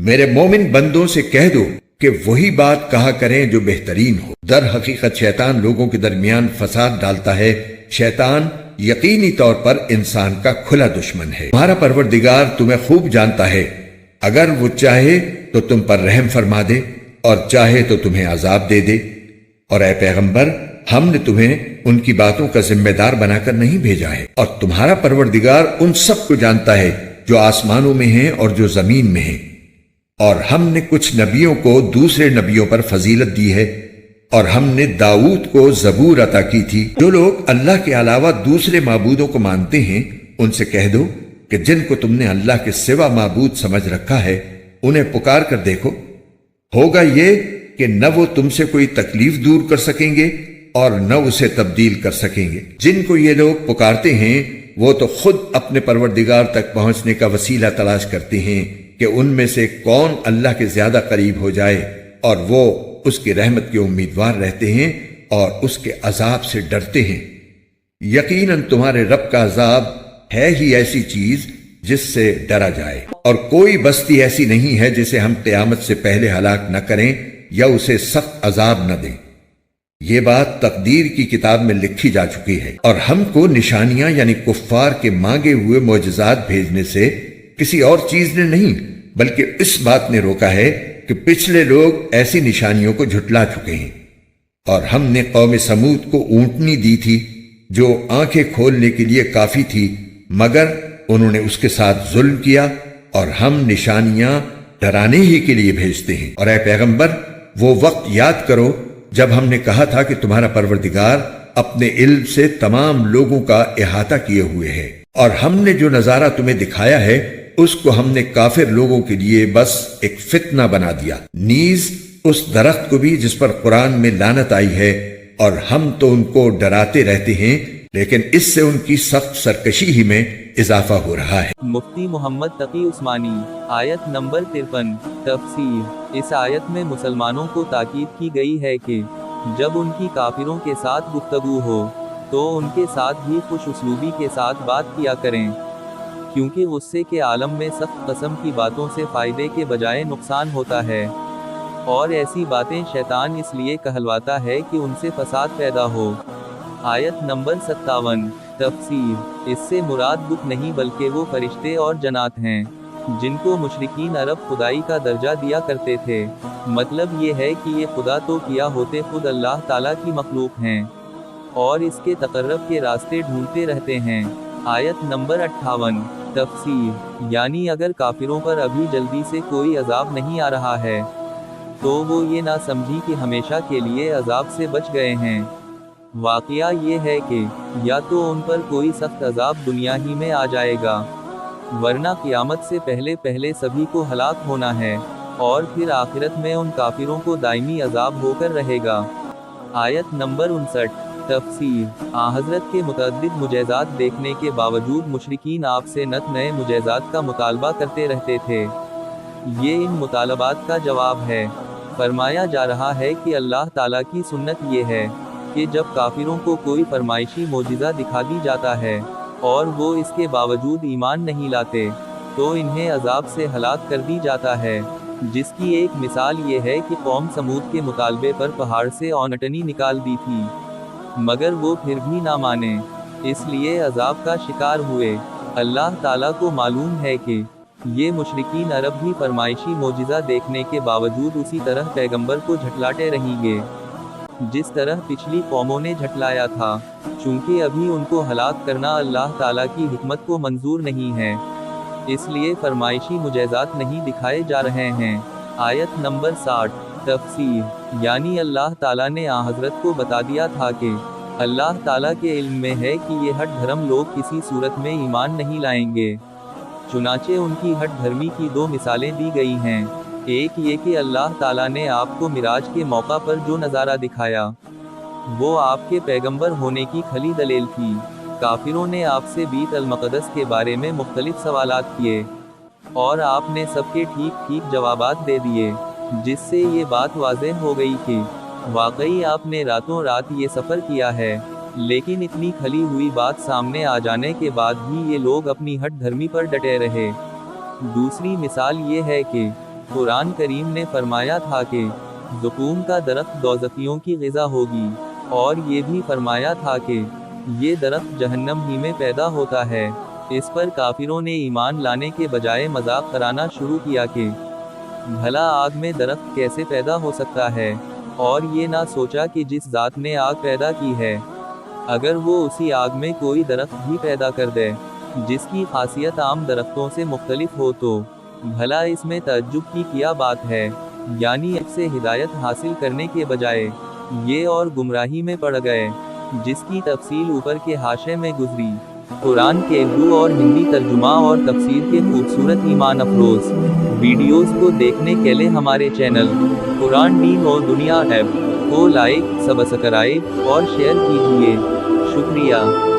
میرے مومن بندوں سے کہہ دو کہ وہی بات کہا کریں جو بہترین ہو۔ در حقیقت شیطان لوگوں کے درمیان فساد ڈالتا ہے۔ شیطان یقینی طور پر انسان کا کھلا دشمن ہے۔ تمہارا پروردگار تمہیں خوب جانتا ہے، اگر وہ چاہے تو تم پر رحم فرما دے اور چاہے تو تمہیں عذاب دے دے۔ اور اے پیغمبر، ہم نے تمہیں ان کی باتوں کا ذمہ دار بنا کر نہیں بھیجا ہے، اور تمہارا پروردگار ان سب کو جانتا ہے جو آسمانوں میں ہیں اور جو زمین میں ہیں۔ اور ہم نے کچھ نبیوں کو دوسرے نبیوں پر فضیلت دی ہے، اور ہم نے داؤد کو زبور عطا کی تھی۔ جو لوگ اللہ کے علاوہ دوسرے معبودوں کو مانتے ہیں، ان سے کہہ دو کہ جن کو تم نے اللہ کے سوا معبود سمجھ رکھا ہے، انہیں پکار کر دیکھو، ہوگا یہ کہ نہ وہ تم سے کوئی تکلیف دور کر سکیں گے اور نہ اسے تبدیل کر سکیں گے۔ جن کو یہ لوگ پکارتے ہیں وہ تو خود اپنے پروردگار تک پہنچنے کا وسیلہ تلاش کرتے ہیں کہ ان میں سے کون اللہ کے زیادہ قریب ہو جائے، اور وہ اس کی رحمت کے امیدوار رہتے ہیں اور اس کے عذاب سے ڈرتے ہیں۔ یقیناً تمہارے رب کا عذاب ہے ہی ایسی چیز جس سے ڈرا جائے، اور کوئی بستی ایسی نہیں ہے جسے ہم قیامت سے پہلے ہلاک نہ کریں یا اسے سخت عذاب نہ دیں۔ یہ بات تقدیر کی کتاب میں لکھی جا چکی ہے، اور ہم کو نشانیاں یعنی کفار کے مانگے ہوئے معجزات بھیجنے سے کسی اور چیز نے نہیں، بلکہ اس بات نے روکا ہے کہ پچھلے لوگ ایسی نشانیوں کو جھٹلا چکے ہیں۔ اور ہم نے قوم سمود کو اونٹنی دی تھی جو آنکھیں کھولنے کے لیے کافی تھی، مگر انہوں نے اس کے ساتھ ظلم کیا، اور ہم نشانیاں ڈرانے ہی کے لیے بھیجتے ہیں۔ اور اے پیغمبر، وہ وقت یاد کرو جب ہم نے کہا تھا کہ تمہارا پروردگار اپنے علم سے تمام لوگوں کا احاطہ کیے ہوئے ہے، اور ہم نے جو نظارہ تمہیں دکھایا ہے اس کو ہم نے کافر لوگوں کے لیے بس ایک فتنہ بنا دیا، نیز اس درخت کو بھی جس پر قرآن میں لعنت آئی ہے، اور ہم تو ان کو ڈراتے رہتے ہیں، لیکن اس سے ان کی سخت سرکشی ہی میں اضافہ ہو رہا ہے۔ مفتی محمد تقی عثمانی۔ آیت نمبر 53۔ تفسیر۔ اس آیت میں مسلمانوں کو تاکید کی گئی ہے کہ جب ان کی کافروں کے ساتھ گفتگو ہو تو ان کے ساتھ بھی خوش اسلوبی کے ساتھ بات کیا کریں، کیونکہ غصے کے عالم میں سخت قسم کی باتوں سے فائدے کے بجائے نقصان ہوتا ہے، اور ایسی باتیں شیطان اس لیے کہلواتا ہے کہ ان سے فساد پیدا ہو۔ آیت نمبر 57۔ تفسیر۔ اس سے مراد بت نہیں بلکہ وہ فرشتے اور جنات ہیں جن کو مشرکین عرب خدائی کا درجہ دیا کرتے تھے۔ مطلب یہ ہے کہ یہ خدا تو کیا ہوتے خود اللہ تعالیٰ کی مخلوق ہیں، اور اس کے تقرب کے راستے ڈھونڈتے رہتے ہیں۔ آیت نمبر 58۔ تفسیر۔ یعنی اگر کافروں پر ابھی جلدی سے کوئی عذاب نہیں آ رہا ہے تو وہ یہ نہ سمجھی کہ ہمیشہ کے لیے عذاب سے بچ گئے ہیں۔ واقعہ یہ ہے کہ یا تو ان پر کوئی سخت عذاب دنیا ہی میں آ جائے گا، ورنہ قیامت سے پہلے پہلے سبھی کو ہلاک ہونا ہے، اور پھر آخرت میں ان کافروں کو دائمی عذاب ہو کر رہے گا۔ آیت نمبر 59۔ تفسیر۔ حضرت کے متعدد معجزات دیکھنے کے باوجود مشرکین آپ سے نت نئے معجزات کا مطالبہ کرتے رہتے تھے۔ یہ ان مطالبات کا جواب ہے۔ فرمایا جا رہا ہے کہ اللہ تعالیٰ کی سنت یہ ہے کہ جب کافروں کو کوئی فرمائشی معجزہ دکھا دی جاتا ہے اور وہ اس کے باوجود ایمان نہیں لاتے تو انہیں عذاب سے ہلاک کر دی جاتا ہے، جس کی ایک مثال یہ ہے کہ قوم سمود کے مطالبے پر پہاڑ سے اونٹنی نکال دی تھی، مگر وہ پھر بھی نہ مانے، اس لیے عذاب کا شکار ہوئے۔ اللہ تعالیٰ کو معلوم ہے کہ یہ مشرکین عرب بھی فرمائشی معجزہ دیکھنے کے باوجود اسی طرح پیغمبر کو جھٹلاتے رہیں گے جس طرح پچھلی قوموں نے جھٹلایا تھا، چونکہ ابھی ان کو ہلاک کرنا اللہ تعالیٰ کی حکمت کو منظور نہیں ہے، اس لیے فرمائشی معجزات نہیں دکھائے جا رہے ہیں۔ آیت نمبر 60۔ تفسیر۔ یعنی اللہ تعالیٰ نے حضرت کو بتا دیا تھا کہ اللہ تعالیٰ کے علم میں ہے کہ یہ ہٹ دھرم لوگ کسی صورت میں ایمان نہیں لائیں گے، چنانچہ ان کی ہٹ دھرمی کی دو مثالیں دی گئی ہیں۔ ایک یہ کہ اللہ تعالیٰ نے آپ کو معراج کے موقع پر جو نظارہ دکھایا وہ آپ کے پیغمبر ہونے کی کھلی دلیل تھی۔ کافروں نے آپ سے بیت المقدس کے بارے میں مختلف سوالات کیے اور آپ نے سب کے ٹھیک ٹھیک جوابات دے دیے، جس سے یہ بات واضح ہو گئی کہ واقعی آپ نے راتوں رات یہ سفر کیا ہے، لیکن اتنی کھلی ہوئی بات سامنے آ جانے کے بعد بھی یہ لوگ اپنی ہٹ دھرمی پر ڈٹے رہے۔ دوسری مثال یہ ہے کہ قرآن کریم نے فرمایا تھا کہ زقوم کا درخت دوزخیوں کی غذا ہوگی، اور یہ بھی فرمایا تھا کہ یہ درخت جہنم ہی میں پیدا ہوتا ہے۔ اس پر کافروں نے ایمان لانے کے بجائے مذاق کرانا شروع کیا کہ بھلا آگ میں درخت کیسے پیدا ہو سکتا ہے، اور یہ نہ سوچا کہ جس ذات نے آگ پیدا کی ہے، اگر وہ اسی آگ میں کوئی درخت بھی پیدا کر دے جس کی خاصیت عام درختوں سے مختلف ہو تو بھلا اس میں تعجب کی کیا بات ہے۔ یعنی اس سے ہدایت حاصل کرنے کے بجائے یہ اور گمراہی میں پڑ گئے، جس کی تفصیل اوپر کے حاشے میں گزری۔ قرآن کے اردو اور ہندی ترجمہ اور تفسیر کے خوبصورت ایمان افروز ویڈیوز کو دیکھنے کے لیے ہمارے چینل قرآن دین اور دنیا ایپ کو لائک، سبسکرائب اور شیئر کیجیے۔ شکریہ۔